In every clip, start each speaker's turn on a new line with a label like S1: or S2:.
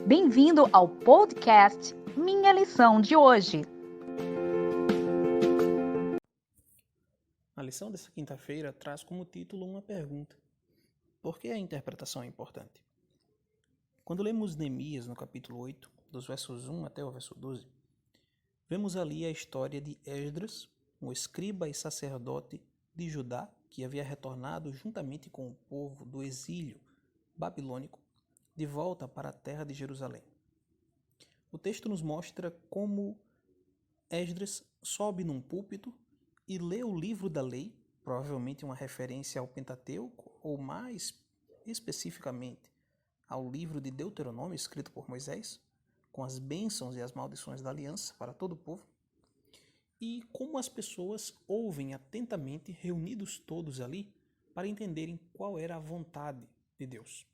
S1: Bem-vindo ao podcast Minha Lição de Hoje.
S2: A lição dessa quinta-feira traz como título uma pergunta: por que a interpretação é importante? Quando lemos Neemias no capítulo 8, dos versos 1 até o verso 12, vemos ali a história de Esdras, um escriba e sacerdote de Judá que havia retornado juntamente com o povo do exílio babilônico de volta para a terra de Jerusalém. O texto nos mostra como Esdras sobe num púlpito e lê o livro da lei, provavelmente uma referência ao Pentateuco, ou mais especificamente ao livro de Deuteronômio escrito por Moisés, com as bênçãos e as maldições da aliança para todo o povo, e como as pessoas ouvem atentamente, reunidos todos ali, para entenderem qual era a vontade de Deus.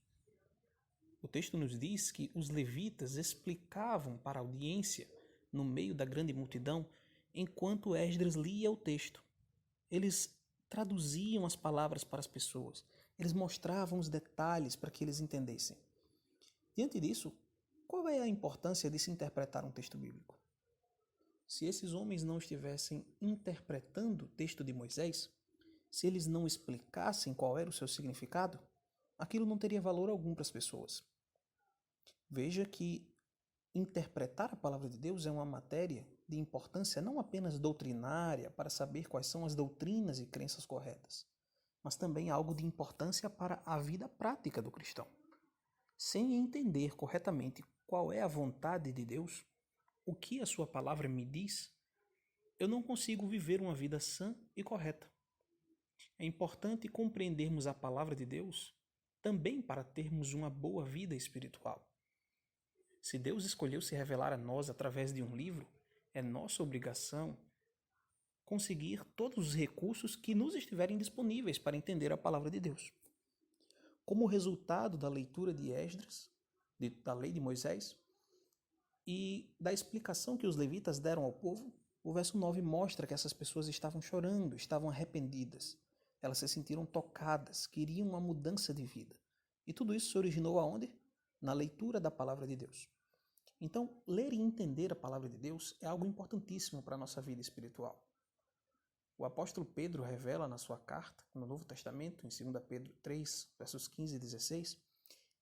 S2: O texto nos diz que os levitas explicavam para a audiência, no meio da grande multidão, enquanto Esdras lia o texto. Eles traduziam as palavras para as pessoas, eles mostravam os detalhes para que eles entendessem. Diante disso, qual é a importância de se interpretar um texto bíblico? Se esses homens não estivessem interpretando o texto de Moisés, se eles não explicassem qual era o seu significado, aquilo não teria valor algum para as pessoas. Veja que interpretar a palavra de Deus é uma matéria de importância não apenas doutrinária para saber quais são as doutrinas e crenças corretas, mas também algo de importância para a vida prática do cristão. Sem entender corretamente qual é a vontade de Deus, o que a sua palavra me diz, eu não consigo viver uma vida sã e correta. É importante compreendermos a palavra de Deus também para termos uma boa vida espiritual. Se Deus escolheu se revelar a nós através de um livro, é nossa obrigação conseguir todos os recursos que nos estiverem disponíveis para entender a palavra de Deus. Como resultado da leitura de Esdras, da lei de Moisés, e da explicação que os levitas deram ao povo, o verso 9 mostra que essas pessoas estavam chorando, estavam arrependidas. Elas se sentiram tocadas, queriam uma mudança de vida. E tudo isso se originou aonde? Na leitura da palavra de Deus. Então, ler e entender a palavra de Deus é algo importantíssimo para a nossa vida espiritual. O apóstolo Pedro revela na sua carta, no Novo Testamento, em 2 Pedro 3, versos 15 e 16,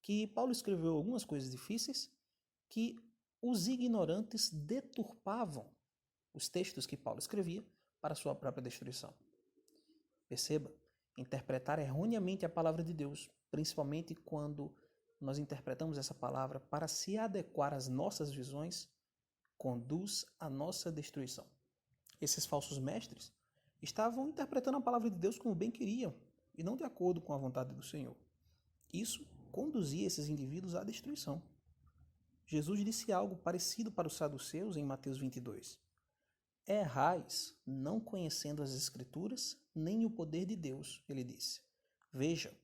S2: que Paulo escreveu algumas coisas difíceis que os ignorantes deturpavam os textos que Paulo escrevia para a sua própria destruição. Perceba, interpretar erroneamente a palavra de Deus, principalmente quando nós interpretamos essa palavra para se adequar às nossas visões, conduz à nossa destruição. Esses falsos mestres estavam interpretando a palavra de Deus como bem queriam e não de acordo com a vontade do Senhor. Isso conduzia esses indivíduos à destruição. Jesus disse algo parecido para os saduceus em Mateus 22. Errais, não conhecendo as Escrituras, nem o poder de Deus, ele disse. Veja,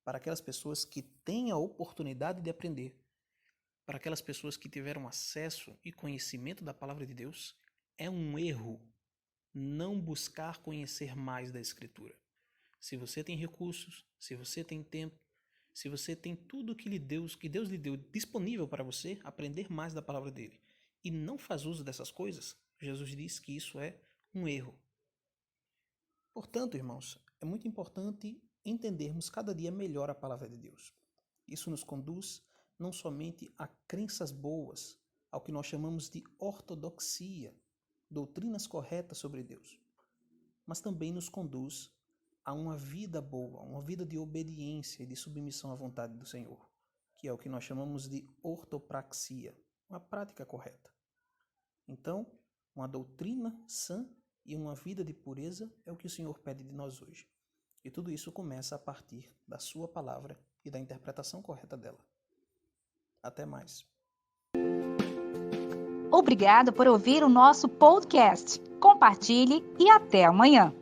S2: para aquelas pessoas que têm a oportunidade de aprender, para aquelas pessoas que tiveram acesso e conhecimento da palavra de Deus, é um erro não buscar conhecer mais da Escritura. Se você tem recursos, se você tem tempo, se você tem tudo que Deus lhe deu disponível para você, aprender mais da palavra dele, e não faz uso dessas coisas, Jesus diz que isso é um erro. Portanto, irmãos, é muito importante entendermos cada dia melhor a palavra de Deus. Isso nos conduz não somente a crenças boas, ao que nós chamamos de ortodoxia, doutrinas corretas sobre Deus, mas também nos conduz a uma vida boa, uma vida de obediência e de submissão à vontade do Senhor, que é o que nós chamamos de ortopraxia, uma prática correta. Então, uma doutrina sã e uma vida de pureza é o que o Senhor pede de nós hoje. E tudo isso começa a partir da sua palavra e da interpretação correta dela. Até mais.
S1: Obrigado por ouvir o nosso podcast. Compartilhe e até amanhã.